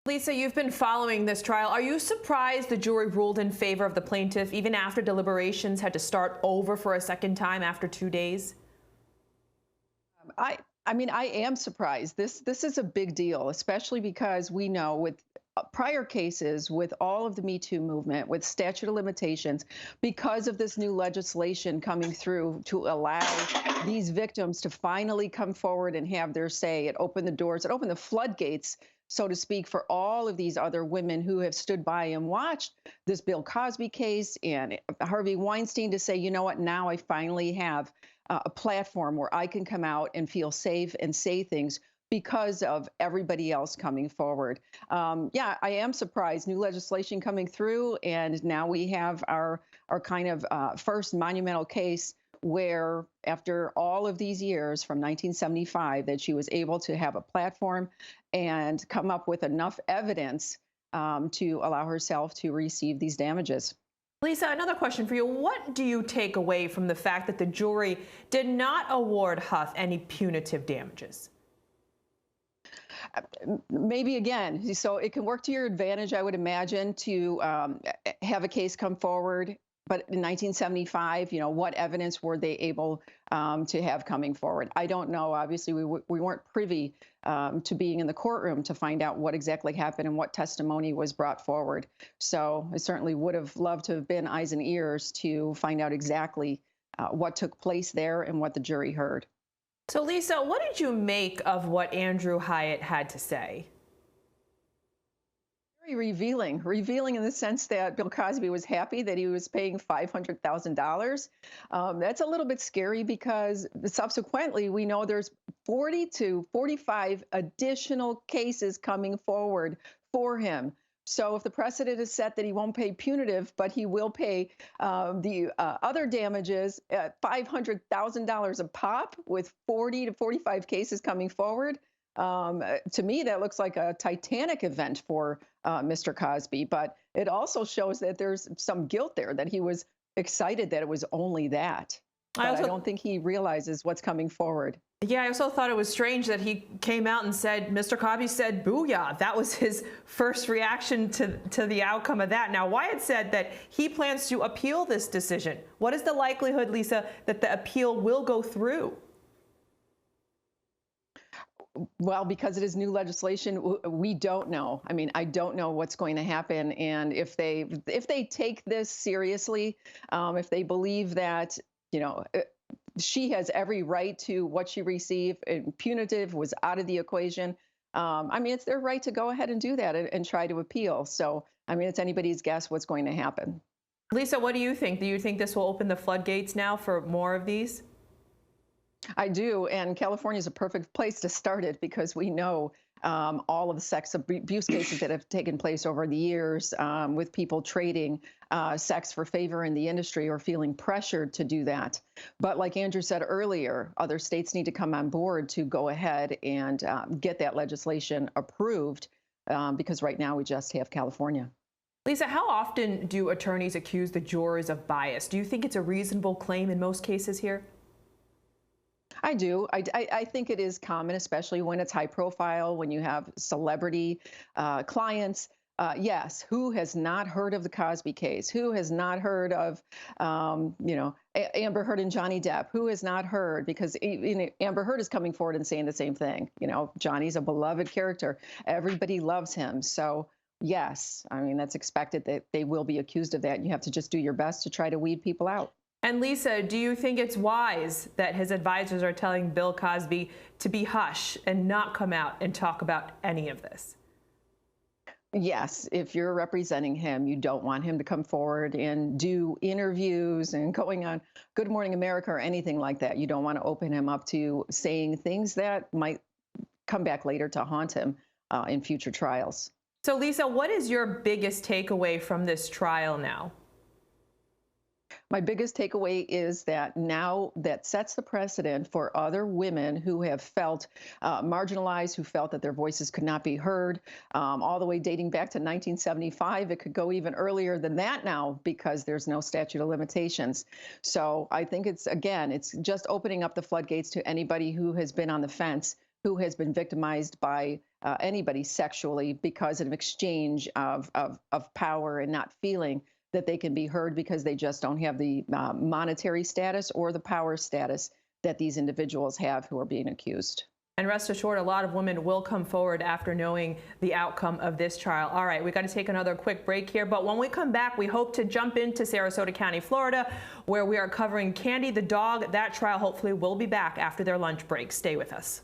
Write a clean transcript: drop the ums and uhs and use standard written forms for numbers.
Lisa, you've been following this trial. Are you surprised the jury ruled in favor of the plaintiff even after deliberations had to start over for a second time after 2 days? I I mean, I am surprised. This is a big deal, especially because we know with prior cases, with all of the Me Too movement, with statute of limitations, because of this new legislation coming through to allow these victims to finally come forward and have their say. It opened the doors, it opened the floodgates, so to speak, for all of these other women who have stood by and watched this Bill Cosby case and Harvey Weinstein to say, you know what, now I finally have a platform where I can come out and feel safe and say things because of everybody else coming forward. Yeah, I am surprised. New legislation coming through, and now we have our kind of first monumental case where, after all of these years from 1975, that she was able to have a platform and come up with enough evidence to allow herself to receive these damages. Lisa, another question for you. What do you take away from the fact that the jury did not award Huff any punitive damages? Maybe again, so it can work to your advantage, I would imagine, to have a case come forward. But in 1975, what evidence were they able to have coming forward? I don't know. Obviously, we weren't privy to being in the courtroom to find out what exactly happened and what testimony was brought forward. So I certainly would have loved to have been eyes and ears to find out exactly what took place there and what the jury heard. So, Lisa, what did you make of what Andrew Hyatt had to say? Very revealing in the sense that Bill Cosby was happy that he was paying $500,000. That's a little bit scary because subsequently we know there's 40 to 45 additional cases coming forward for him. So if the precedent is set that he won't pay punitive, but he will pay the other damages at $500,000 a pop with 40 to 45 cases coming forward, to me, that looks like a Titanic event for Mr. Cosby. But it also shows that there's some guilt there, that he was excited that it was only that. But I don't think he realizes what's coming forward. Yeah, I also thought it was strange that he came out and said, Mr. Cosby said, booyah. That was his first reaction to the outcome of that. Now, Wyatt said that he plans to appeal this decision. What is the likelihood, Lisa, that the appeal will go through? Well, because it is new legislation, we don't know. I mean, I don't know what's going to happen, and if they take this seriously, if they believe that she has every right to what she received, and punitive was out of the equation. I mean, it's their right to go ahead and do that and try to appeal. So, I mean, it's anybody's guess what's going to happen. Lisa, what do you think? Do you think this will open the floodgates now for more of these? I do, and California is a perfect place to start it because we know all of the sex abuse cases that have taken place over the years with people trading sex for favor in the industry or feeling pressured to do that. But like Andrew said earlier, other states need to come on board to go ahead and get that legislation approved because right now we just have California. Lisa, how often do attorneys accuse the jurors of bias? Do you think it's a reasonable claim in most cases here? I do. I think it is common, especially when it's high profile, when you have celebrity clients. Yes, who has not heard of the Cosby case? Who has not heard of, Amber Heard and Johnny Depp? Who has not heard? Because Amber Heard is coming forward and saying the same thing. Johnny's a beloved character. Everybody loves him. So yes, I mean, that's expected that they will be accused of that. And you have to just do your best to try to weed people out. And Lisa, do you think it's wise that his advisors are telling Bill Cosby to be hush and not come out and talk about any of this? Yes, if you're representing him, you don't want him to come forward and do interviews and going on Good Morning America or anything like that. You don't want to open him up to saying things that might come back later to haunt him in future trials. So, Lisa, what is your biggest takeaway from this trial now? My biggest takeaway is that now that sets the precedent for other women who have felt marginalized, who felt that their voices could not be heard, all the way dating back to 1975. It could go even earlier than that now because there's no statute of limitations. So I think it's just opening up the floodgates to anybody who has been on the fence, who has been victimized by anybody sexually because of an exchange of power and not feeling that they can be heard because they just don't have the monetary status or the power status that these individuals have who are being accused. And rest assured, a lot of women will come forward after knowing the outcome of this trial. All right, we got to take another quick break here, but when we come back, we hope to jump into Sarasota County, Florida, where we are covering Candy the dog. That trial hopefully will be back after their lunch break. Stay with us.